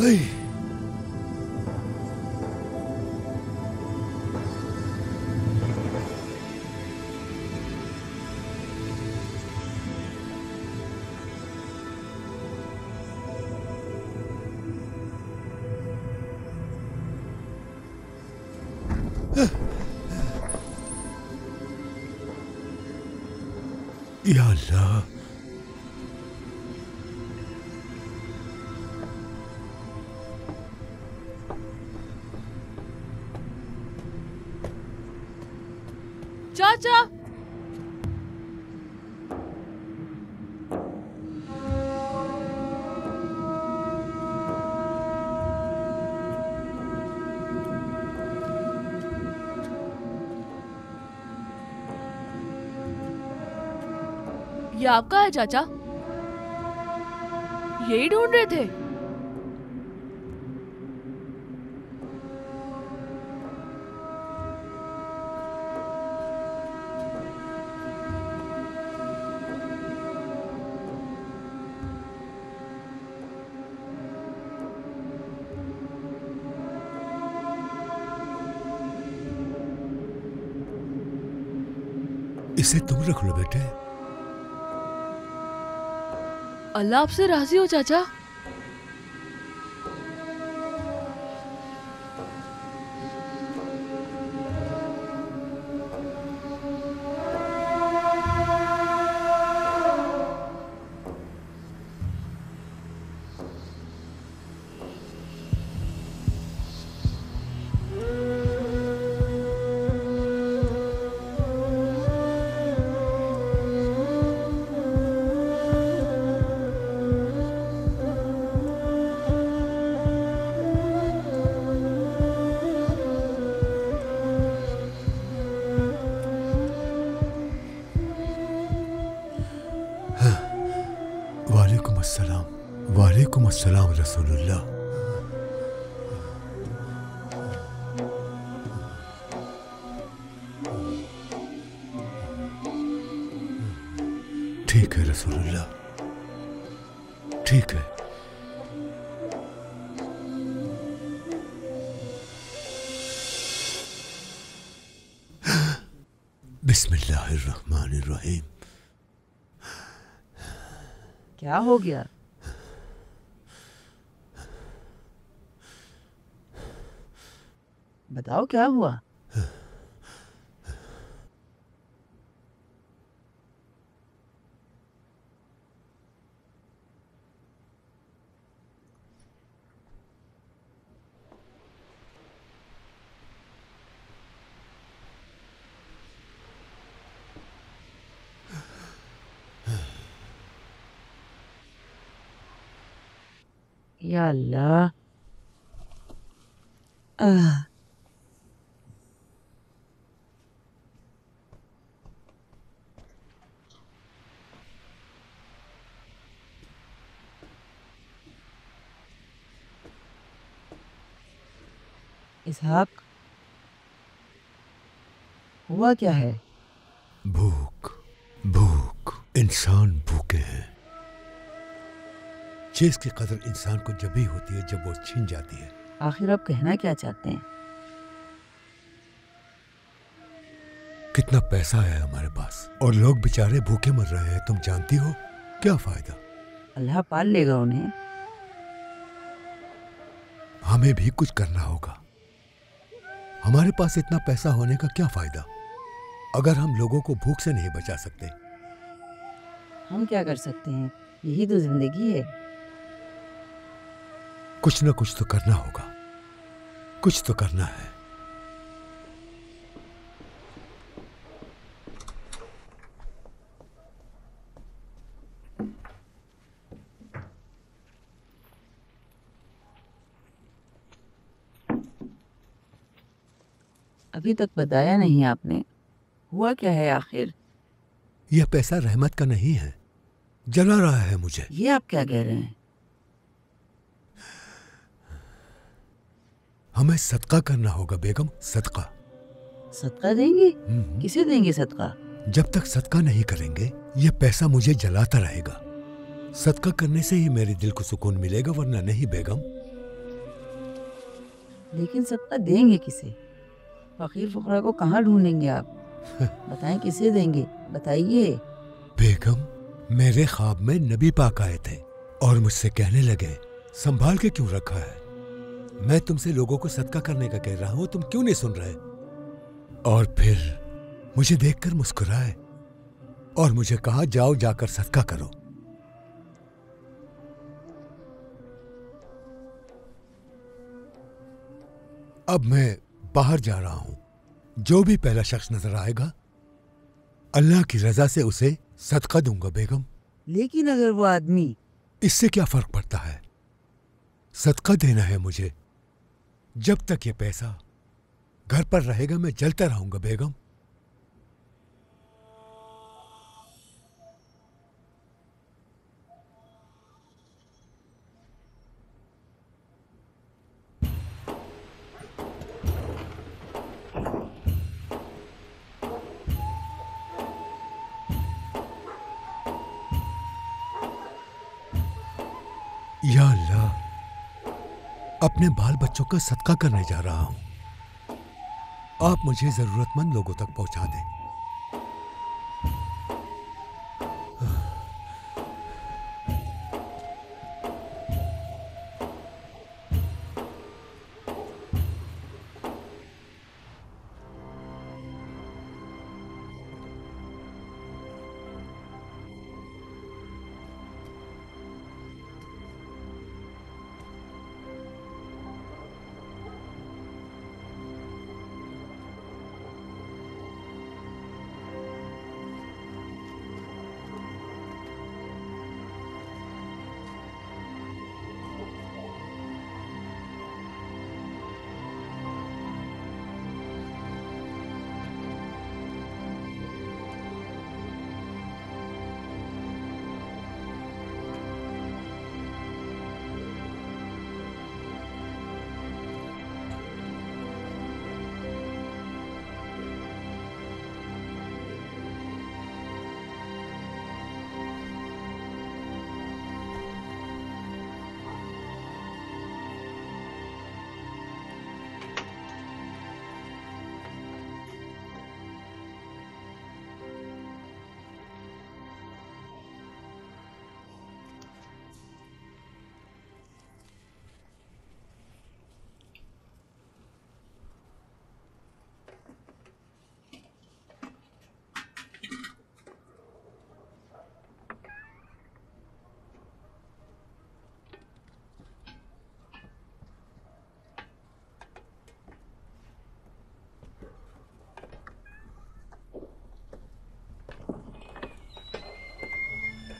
ऐ, या अल्लाह, चाचा, ये आपका है चाचा? यही ढूंढ रहे थे? इसे तुम रख लो बेटे। अल्लाह आपसे राजी हो चाचा। वालेकुम अस्सलाम रसूलुल्लाह। ठीक है रसूलुल्लाह, ठीक है। बिस्मिल्लाहिर्रहमानिर्रहीम। क्या हो गया? बताओ क्या हुआ? या अल्लाह। इसहाक, हुआ क्या है? भूख, भूख। इंसान भूखे हैं। चीज की कदर इंसान को जब ही होती है जब वो छिन जाती है। आखिर आप कहना क्या चाहते हैं? कितना पैसा है हमारे पास और लोग बेचारे भूखे मर रहे हैं, तुम जानती हो। क्या फायदा? अल्लाह पाल लेगा उन्हें। हमें भी कुछ करना होगा। हमारे पास इतना पैसा होने का क्या फायदा अगर हम लोगों को भूख से नहीं बचा सकते। हम क्या कर सकते हैं, यही तो जिंदगी है। कुछ ना कुछ तो करना होगा, कुछ तो करना है। अभी तक बताया नहीं आपने, हुआ क्या है आखिर? यह पैसा रहमत का नहीं है, जला रहा है मुझे। ये आप क्या कह रहे हैं? हमें सदका करना होगा बेगम, सदका। सदका देंगे? किसे देंगे सदका? जब तक सदका नहीं करेंगे यह पैसा मुझे जलाता रहेगा। सदका करने से ही मेरे दिल को सुकून मिलेगा, वरना नहीं बेगम। लेकिन सदका देंगे किसे? फकीर फुकरा को कहाँ ढूंढेंगे आप? बताएं किसे देंगे, बताइए। बेगम, मेरे ख्वाब में नबी पाक आए थे और मुझसे कहने लगे, संभाल के क्यों रखा है? मैं तुमसे लोगों को सदका करने का कह रहा हूं, तुम क्यों नहीं सुन रहे? और फिर मुझे देखकर मुस्कुराए और मुझे कहा, जाओ जाकर सदका करो। अब मैं बाहर जा रहा हूं। जो भी पहला शख्स नजर आएगा, अल्लाह की रजा से उसे सदका दूंगा बेगम। लेकिन अगर वो आदमी... इससे क्या फर्क पड़ता है? सदका देना है मुझे। जब तक ये पैसा घर पर रहेगा मैं जलता रहूंगा बेगम। या अल्लाह, अपने बाल बच्चों का सदका करने जा रहा हूं। आप मुझे जरूरतमंद लोगों तक पहुंचा दें।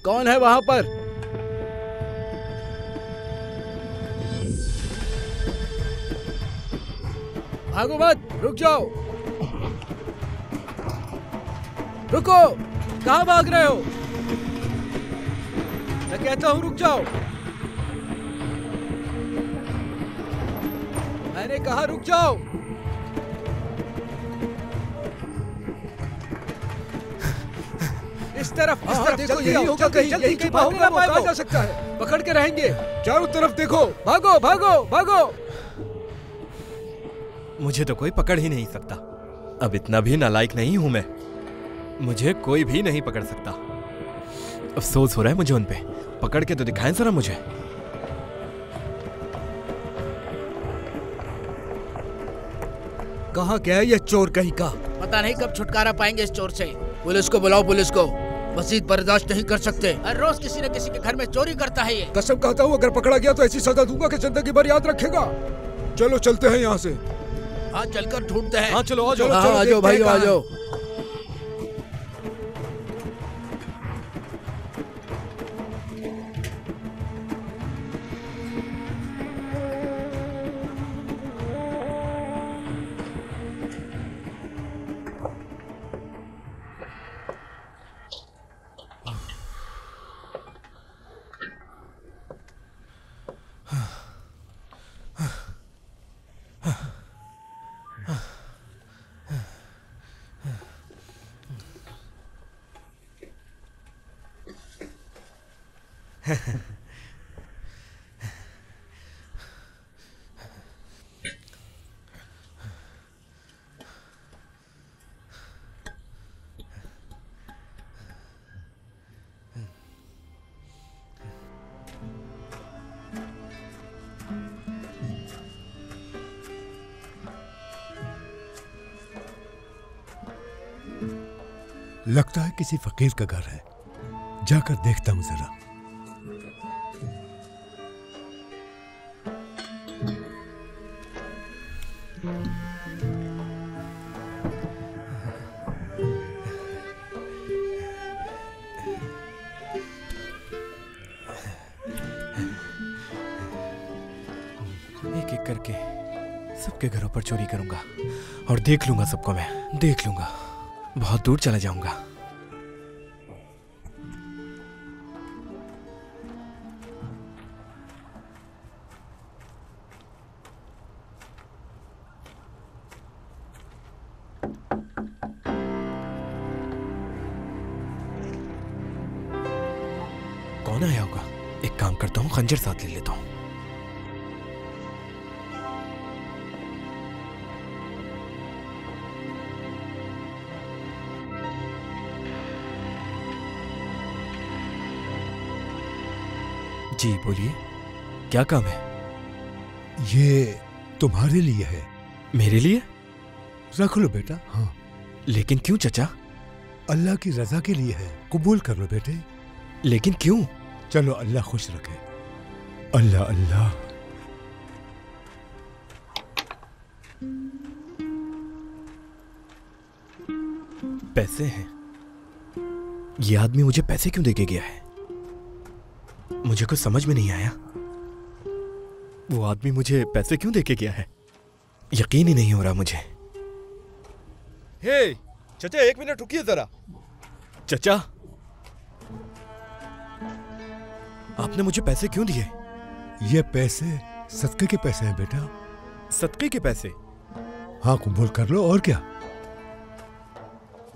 कौन है वहां पर? भागो मत, रुक जाओ। रुको, कहां भाग रहे हो? मैं कहता हूं रुक जाओ। मैंने कहा रुक जाओ। इस तरफ देखो, यही होगा कहीं, यही कहीं भागना पाएगा जा सकता है। पकड़ के रहेंगे। चारों तरफ देखो, भागो भागो भागो। मुझे तो कोई पकड़ ही नहीं सकता। अब इतना भी नालायक नहीं हूं मैं। मुझे कोई भी नहीं पकड़ सकता। अफसोस हो रहा है मुझे उन पे। पकड़ के तो दिखाएं जरा मुझे। कहाँ गया ये चोर कहीं का? पता नहीं कब छुटकारा पाएंगे इस चोर से। पुलिस को बुलाओ, पुलिस को। मजीद बर्दाश्त नहीं कर सकते। हर रोज किसी न किसी के घर में चोरी करता है ये। कसम खाता हूँ, अगर पकड़ा गया तो ऐसी सजा दूंगा कि जिंदगी भर याद रखेगा। चलो चलते हैं यहाँ से। हाँ, चलकर ढूंढते हैं। हाँ चलो, आ जाओ। हाँ, आ जाओ भाई, आ जाओ। लगता है किसी फकीर का घर है, जाकर देखता हूं जरा। एक एक करके सबके घरों पर चोरी करूंगा और देख लूंगा सबको, मैं देख लूंगा, बहुत दूर चला जाऊंगा। कौन आया होगा? एक काम करता हूं, खंजर साथ ले लेता हूं। जी बोलिए, क्या काम है? ये तुम्हारे लिए है। मेरे लिए? रख लो बेटा। हाँ। लेकिन क्यों चचा? अल्लाह की रजा के लिए है, कबूल कर लो बेटे। लेकिन क्यों? चलो, अल्लाह खुश रखे। अल्लाह अल्लाह। पैसे हैं। ये आदमी मुझे पैसे क्यों देके गया है? मुझे कुछ समझ में नहीं आया। वो आदमी मुझे पैसे क्यों देके गया है? यकीन ही नहीं हो रहा मुझे। हे चचा, 1 मिनट रुकिए जरा। चचा, आपने मुझे पैसे क्यों दिए? ये पैसे सदके के पैसे हैं बेटा। सदके के पैसे? हाँ, कबूल कर लो। और क्या,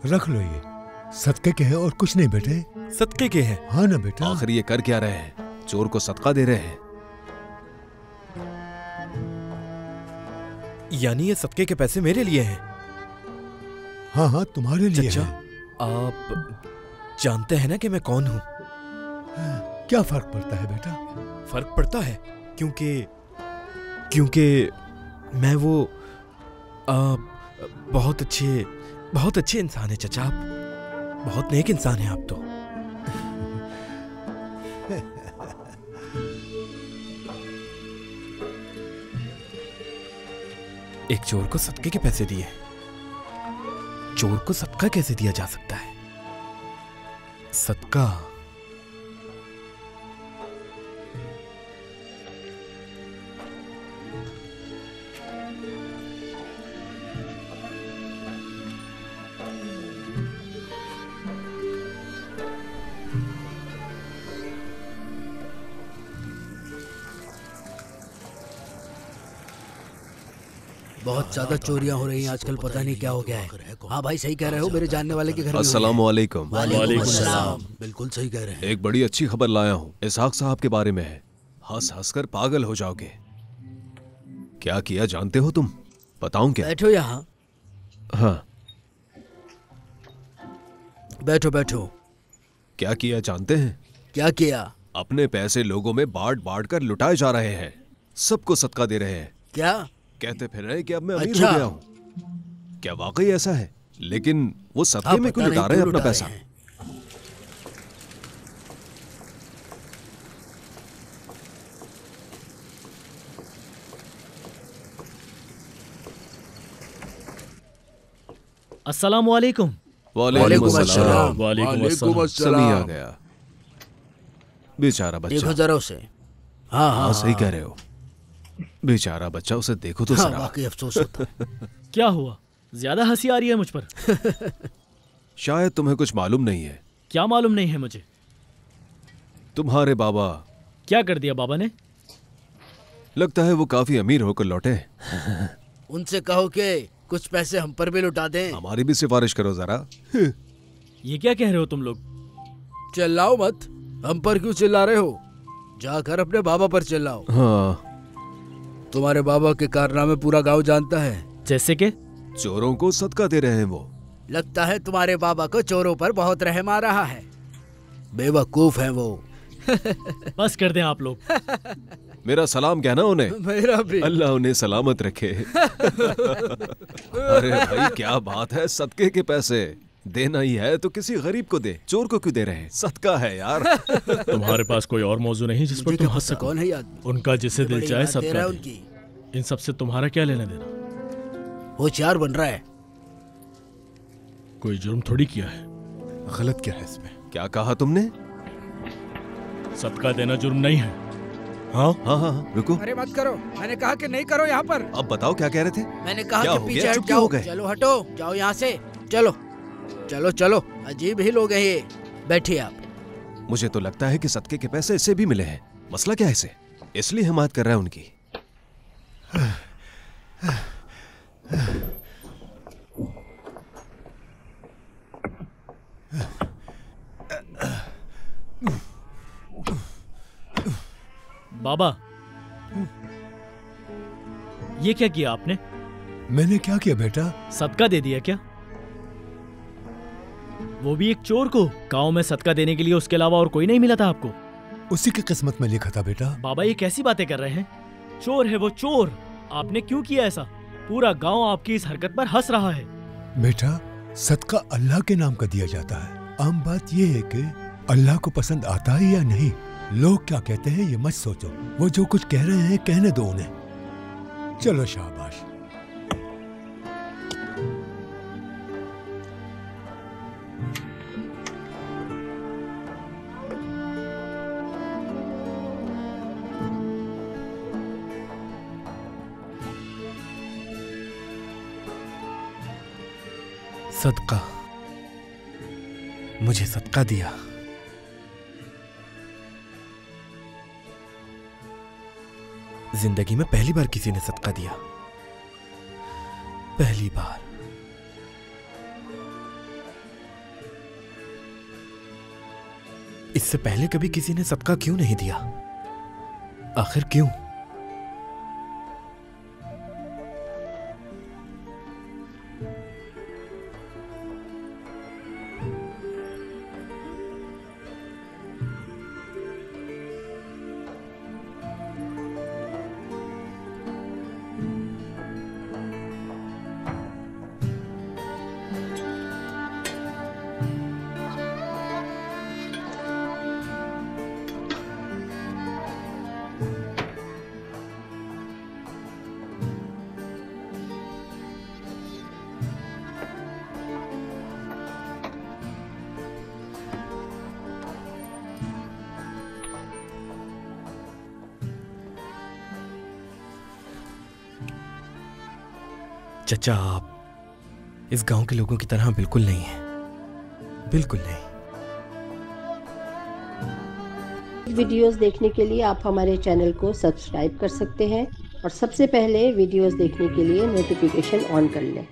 रख लो, ये सदके के हैं और कुछ नहीं बेटे। सदके के हैं? हाँ ना बेटा। आखिर ये कर क्या रहे हैं? चोर को सदका दे रहे हैं। यानी ये सदके के पैसे मेरे लिए हैं? हाँ हाँ, तुम्हारे लिए चचा, है। आप जानते हैं ना कि मैं कौन हूं? क्या फर्क पड़ता है बेटा? फर्क पड़ता है क्योंकि मैं वो बहुत अच्छे इंसान है चचा। आप बहुत नेक इंसान हैं आप तो। एक चोर को सदके के पैसे दिए। चोर को सदका कैसे दिया जा सकता है? सदका बहुत ज्यादा चोरियां हो रही हैं आजकल, पता नहीं क्या हो गया है। हाँ भाई, सही कह रहे हो, मेरे जानने वाले के घर में अस्सलामु अलैकुम। वालेकुम अस्सलाम। बिल्कुल सही कह रहे हैं। एक बड़ी अच्छी खबर लाया हूँ, इसहाक साहब के बारे में है। हंस हंस कर पागल हो जाओगे। क्या किया जानते हो तुम? बताऊं क्या? बैठो यहाँ। हाँ, बैठो बैठो। क्या किया जानते हैं? क्या किया? अपने पैसे लोगों में बांट बांट कर लुटाए जा रहे हैं। सबको सदका दे रहे हैं। क्या कहते फिर रहे कि अब मैं अमीर अच्छा। हो गया हूँ। क्या वाकई ऐसा है? लेकिन वो सदके में क्यों लुटा रहे हैं अपना पैसा? अस्सलामु अलैकुम। वालेकुम अस्सलाम। वालेकुम अस्सलाम। सभी आ गया। बेचारा देखो बच्चा। जरा उसे। हाँ हाँ, सही कह रहे हो। बेचारा बच्चा, उसे देखो तो हाँ, जरा। वाकई अफसोस होता है। क्या हुआ? ज्यादा हंसी आ रही है मुझ पर। शायद तुम्हें कुछ मालूम नहीं है। क्या मालूम नहीं है मुझे? तुम्हारे बाबा। क्या कर दिया बाबा ने? लगता है वो काफी अमीर होकर लौटे। उनसे कहो कि कुछ पैसे हम पर भी लुटा दें। हमारी भी सिफारिश करो जरा। ये क्या कह रहे हो तुम लोग? चिल्लाओ मत। हम पर क्यों चिल्ला रहे हो? जाकर अपने बाबा पर चिल्लाओ। हाँ, तुम्हारे बाबा के कारनामे पूरा गांव जानता है। जैसे कि? चोरों को सदका दे रहे हैं वो। लगता है तुम्हारे बाबा को चोरों पर बहुत रहम आ रहा है। बेवकूफ हैं वो। बस कर दें आप लोग। मेरा सलाम कहना उन्हें। मेरा भी। अल्लाह उन्हें सलामत रखे। अरे भाई, क्या बात है, सदके के पैसे। देना ही है तो किसी गरीब को दे, चोर को क्यों दे रहे हैं? सदका है यार। तुम्हारे पास कोई और मौजू नहीं जिस पर तुम हंस सको? कौन है ये आदमी? उनका जिसे दिल चाहे बड़ी बात दे रहा सदका है दे। उनकी। इन सबसे तुम्हारा क्या लेना देना? होशियार बन रहा है। कोई जुर्म थोड़ी किया है। गलत क्या है इसमें? क्या कहा तुमने? सदका देना जुर्म नहीं है। हाँ हाँ हाँ, रुको। अरे मत करो, मैंने कहा कि नहीं करो यहाँ पर। अब बताओ क्या कह रहे थे? मैंने कहा क्या कि हो पीछे गया? हट चुप क्यों जाओ। हो गए? चलो हटो, जाओ यहाँ से। चलो चलो चलो, अजीब ही लोग हैं ये। बैठिए आप। मुझे तो लगता है कि सदके के पैसे इससे भी मिले हैं। मसला क्या है इसे? इसलिए हिमायत कर रहा है उनकी। बाबा, ये क्या किया आपने? मैंने क्या किया बेटा? सदका दे दिया क्या? वो भी एक चोर को? गांव में सदका देने के लिए उसके अलावा और कोई नहीं मिला था आपको? उसी की किस्मत में लिखा था बेटा। बाबा, ये कैसी बातें कर रहे हैं? चोर है वो, चोर। आपने क्यों किया ऐसा? पूरा गांव आपकी इस हरकत पर हंस रहा है। बेटा, सदका अल्लाह के नाम का दिया जाता है। आम बात यह है कि अल्लाह को पसंद आता है या नहीं, लोग क्या कहते हैं ये मत सोचो। वो जो कुछ कह रहे हैं कहने दो उन्हें। चलो शाबाश। सदका, मुझे सदका दिया। जिंदगी में पहली बार किसी ने सदका दिया, पहली बार। इससे पहले कभी किसी ने सदका क्यों नहीं दिया? आखिर क्यों? चचा, आप इस गांव के लोगों की तरह बिल्कुल नहीं हैं, बिल्कुल नहीं। वीडियोस देखने के लिए आप हमारे चैनल को सब्सक्राइब कर सकते हैं और सबसे पहले वीडियोस देखने के लिए नोटिफिकेशन ऑन कर लें।